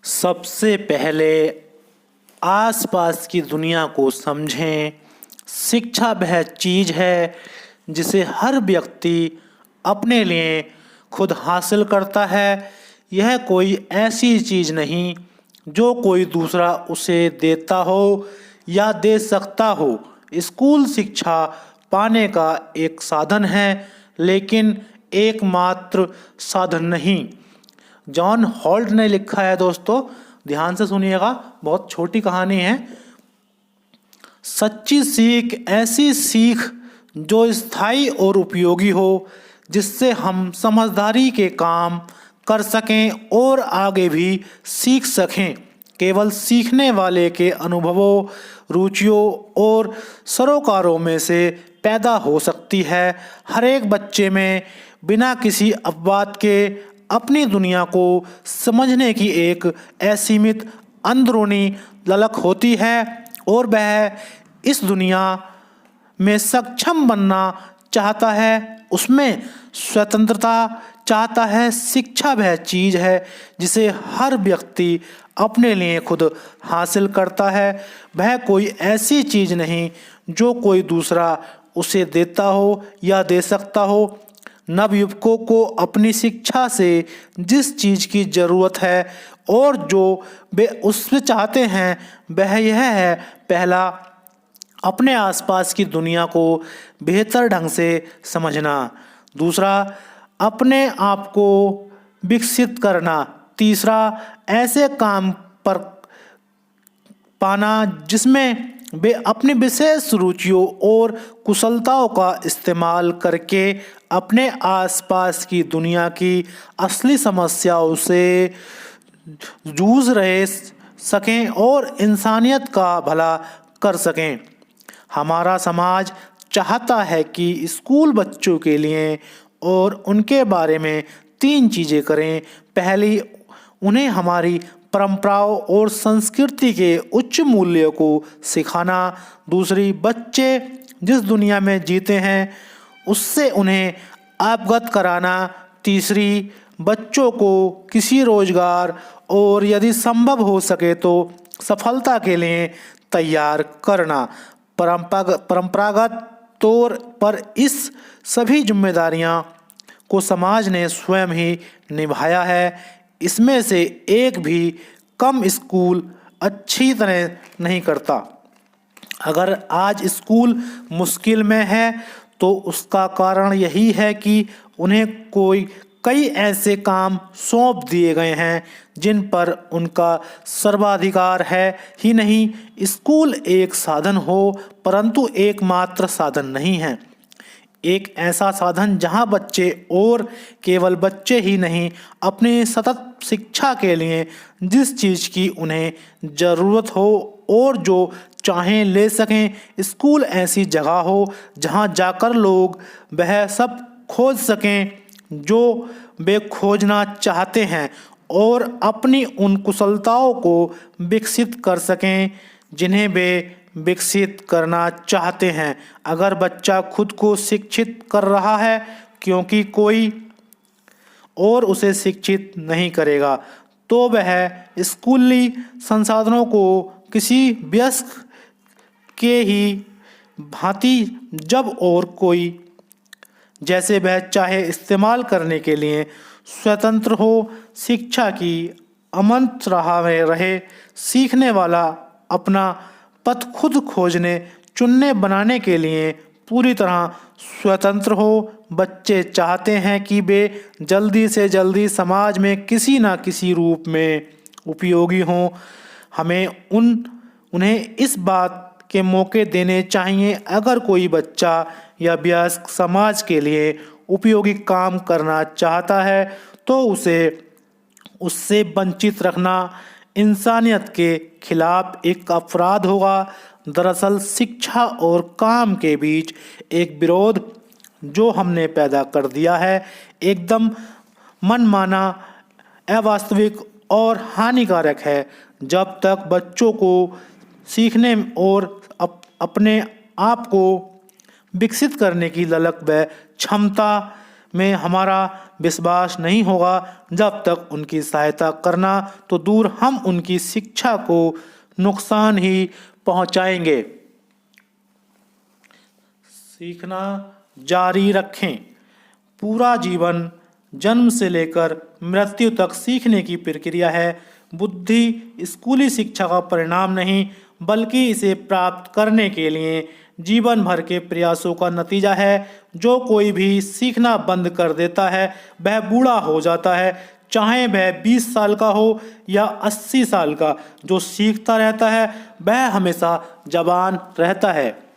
सबसे पहले आसपास की दुनिया को समझें। शिक्षा वह चीज़ है जिसे हर व्यक्ति अपने लिए खुद हासिल करता है। यह कोई ऐसी चीज़ नहीं जो कोई दूसरा उसे देता हो या दे सकता हो। स्कूल शिक्षा पाने का एक साधन है, लेकिन एकमात्र साधन नहीं। जॉन हॉल्ट ने लिखा है, दोस्तों ध्यान से सुनिएगा, बहुत छोटी कहानी है। सच्ची सीख ऐसी सीख जो स्थायी और उपयोगी हो, जिससे हम समझदारी के काम कर सकें और आगे भी सीख सकें। केवल सीखने वाले के अनुभवों, रुचियों और सरोकारों में से पैदा हो सकती है। हर एक बच्चे में बिना किसी अपवाद के अपनी दुनिया को समझने की एक असीमित अंदरूनी ललक होती है और वह इस दुनिया में सक्षम बनना चाहता है, उसमें स्वतंत्रता चाहता है। शिक्षा वह चीज़ है जिसे हर व्यक्ति अपने लिए खुद हासिल करता है। वह कोई ऐसी चीज़ नहीं जो कोई दूसरा उसे देता हो या दे सकता हो। नवयुवकों को अपनी शिक्षा से जिस चीज़ की ज़रूरत है और जो वे उससे चाहते हैं वह यह है: पहला, अपने आसपास की दुनिया को बेहतर ढंग से समझना। दूसरा, अपने आप को विकसित करना। तीसरा, ऐसे काम पर पाना जिसमें वे अपनी विशेष रुचियों और कुशलताओं का इस्तेमाल करके अपने आसपास की दुनिया की असली समस्याओं से जूझ रहे सकें और इंसानियत का भला कर सकें। हमारा समाज चाहता है कि स्कूल बच्चों के लिए और उनके बारे में तीन चीज़ें करें। पहली, उन्हें हमारी परंपराओं और संस्कृति के उच्च मूल्यों को सिखाना। दूसरी, बच्चे जिस दुनिया में जीते हैं उससे उन्हें अवगत कराना। तीसरी, बच्चों को किसी रोजगार और यदि संभव हो सके तो सफलता के लिए तैयार करना। परंपरागत तौर पर इस सभी जिम्मेदारियां को समाज ने स्वयं ही निभाया है। इसमें से एक भी कम स्कूल अच्छी तरह नहीं करता। अगर आज स्कूल मुश्किल में है तो उसका कारण यही है कि उन्हें कई ऐसे काम सौंप दिए गए हैं जिन पर उनका सर्वाधिकार है ही नहीं। स्कूल एक साधन हो, परंतु एकमात्र साधन नहीं है। एक ऐसा साधन जहां बच्चे, और केवल बच्चे ही नहीं, अपनी सतत शिक्षा के लिए जिस चीज़ की उन्हें ज़रूरत हो और जो चाहें ले सकें। स्कूल ऐसी जगह हो जहां जाकर लोग वह सब खोज सकें जो वे खोजना चाहते हैं और अपनी उन कुशलताओं को विकसित कर सकें जिन्हें वे विकसित करना चाहते हैं। अगर बच्चा खुद को शिक्षित कर रहा है क्योंकि कोई और उसे शिक्षित नहीं करेगा, तो वह स्कूली संसाधनों को किसी वयस्क के ही भांति जब और कोई जैसे वह चाहे इस्तेमाल करने के लिए स्वतंत्र हो। शिक्षा की अमंत राह में रहे सीखने वाला अपना पथ खुद खोजने, चुनने, बनाने के लिए पूरी तरह स्वतंत्र हो। बच्चे चाहते हैं कि वे जल्दी से जल्दी समाज में किसी न किसी रूप में उपयोगी हों। हमें उन्हें इस बात के मौके देने चाहिए। अगर कोई बच्चा या वयस्क समाज के लिए उपयोगी काम करना चाहता है तो उससे वंचित रखना इंसानियत के खिलाफ एक अपराध होगा। दरअसल शिक्षा और काम के बीच एक विरोध जो हमने पैदा कर दिया है एकदम मनमाना, अवास्तविक और हानिकारक है। जब तक बच्चों को सीखने और अपने आप को विकसित करने की ललक व क्षमता में हमारा विश्वास नहीं होगा, जब तक उनकी सहायता करना तो दूर, हम उनकी शिक्षा को नुकसान ही पहुंचाएंगे। सीखना जारी रखें। पूरा जीवन जन्म से लेकर मृत्यु तक सीखने की प्रक्रिया है। बुद्धि स्कूली शिक्षा का परिणाम नहीं, बल्कि इसे प्राप्त करने के लिए जीवन भर के प्रयासों का नतीजा है। जो कोई भी सीखना बंद कर देता है वह बूढ़ा हो जाता है, चाहे वह 20 साल का हो या 80 साल का। जो सीखता रहता है वह हमेशा जवान रहता है।